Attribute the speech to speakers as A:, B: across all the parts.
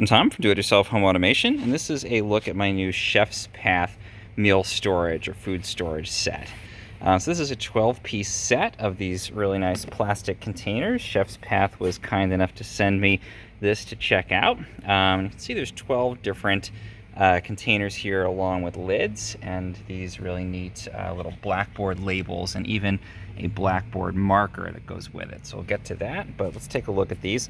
A: I'm Tom from Do-It-Yourself Home Automation, and this is a look at my new Chef's Path meal storage or food storage set. So this is a 12-piece set of these really nice plastic containers. Chef's Path was kind enough to send me this to check out. You can see there's 12 different containers here along with lids, and these really neat little blackboard labels and even a blackboard marker that goes with it. So we'll get to that, but let's take a look at these.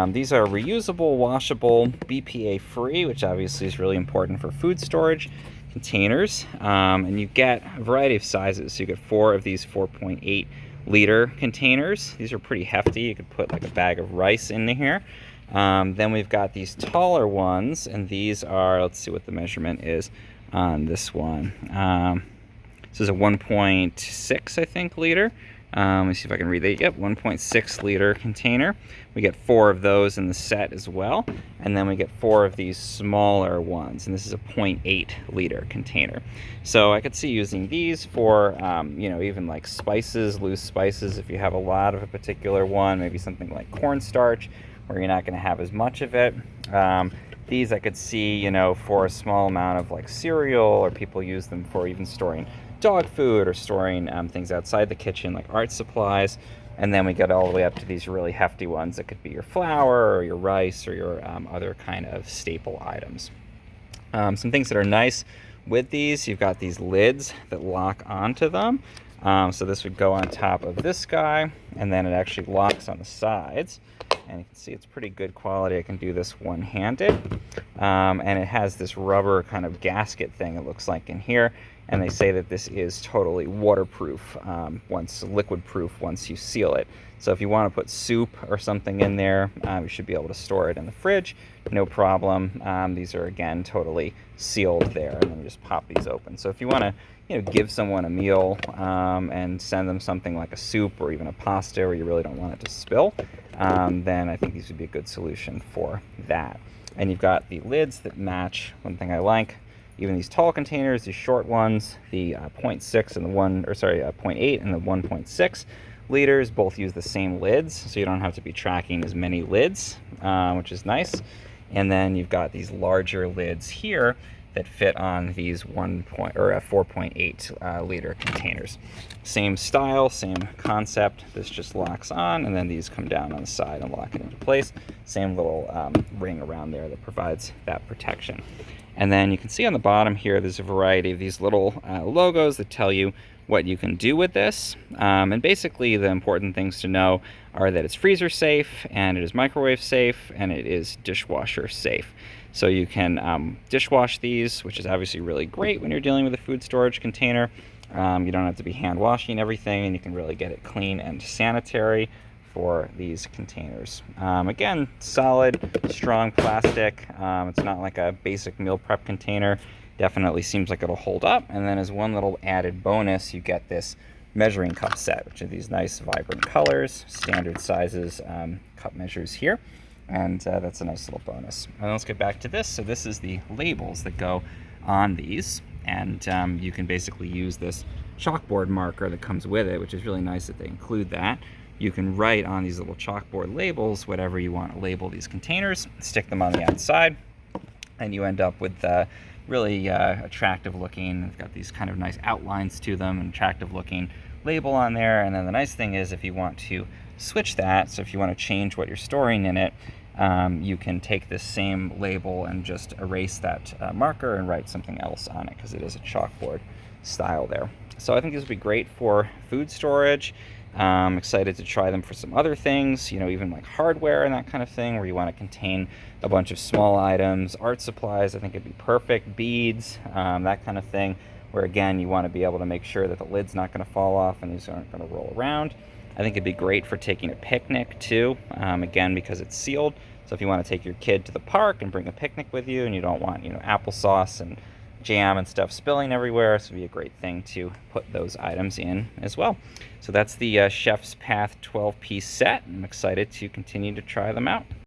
A: These are reusable, washable, BPA free, which obviously is really important for food storage containers. And you get a variety of sizes. So you get 4 of these 4.8 liter containers. These are pretty hefty. You could put like a bag of rice in here. Then we've got these taller ones, and these are, let's see what the measurement is on this one. This is a 1.6, I think, liter. Let me see if I can read that. Yep, 1.6 liter container. We get 4 of those in the set as well. And then we get 4 of these smaller ones, and this is a 0.8 liter container. So I could see using these for, even like spices, loose spices, if you have a lot of a particular one, maybe something like cornstarch, where you're not going to have as much of it. These I could see, for a small amount of like cereal, or people use them for even storing dog food or storing things outside the kitchen like art supplies. And then we get all the way up to these really hefty ones that could be your flour or your rice or your other kind of staple items. Some things that are nice with these, you've got these lids that lock onto them. So this would go on top of this guy, and then it actually locks on the sides. And you can see it's pretty good quality. I can do this one-handed. And it has this rubber kind of gasket thing, it looks like, in here. And they say that this is totally waterproof, liquid proof once you seal it. So if you want to put soup or something in there, you should be able to store it in the fridge, no problem. These are, again, totally sealed there, and then you just pop these open. So if you want to give someone a meal and send them something like a soup or even a pasta where you really don't want it to spill, then I think these would be a good solution for that. And you've got the lids that match. One thing I like, even these tall containers, these short ones, the 0.6 and the 0.8 and the 1.6 liters both use the same lids, so you don't have to be tracking as many lids, which is nice. And then you've got these larger lids here that fit on these 4.8 liter containers. Same style, same concept. This just locks on, and then these come down on the side and lock it into place. Same little ring around there that provides that protection. And then you can see on the bottom here, there's a variety of these little logos that tell you what you can do with this. And basically the important things to know are that it's freezer safe, and it is microwave safe, and it is dishwasher safe. So you can dishwash these, which is obviously really great when you're dealing with a food storage container. You don't have to be hand washing everything, and you can really get it clean and sanitary for these containers. Again, solid, strong plastic. It's not like a basic meal prep container. Definitely seems like it'll hold up. And then as one little added bonus, you get this measuring cup set, which are these nice vibrant colors, standard sizes, cup measures here. And that's a nice little bonus. And let's get back to this. So this is the labels that go on these. And you can basically use this chalkboard marker that comes with it, which is really nice that they include that. You can write on these little chalkboard labels whatever you want to label these containers, stick them on the outside, and you end up with really attractive looking. They've got these kind of nice outlines to them, and attractive looking label on there. And then the nice thing is, if you want to switch that, so if you want to change what you're storing in it, you can take this same label and just erase that marker and write something else on it, because it is a chalkboard style there. So I think this would be great for food storage. I'm excited to try them for some other things, even like hardware and that kind of thing, where you want to contain a bunch of small items, art supplies. I think it'd be perfect, beads, that kind of thing, where again, you want to be able to make sure that the lid's not going to fall off and these aren't going to roll around. I think it'd be great for taking a picnic too, again, because it's sealed. So if you want to take your kid to the park and bring a picnic with you, and you don't want, applesauce and jam and stuff spilling everywhere, so it'd be a great thing to put those items in as well. So that's the Chef's Path 12-piece set. I'm excited to continue to try them out.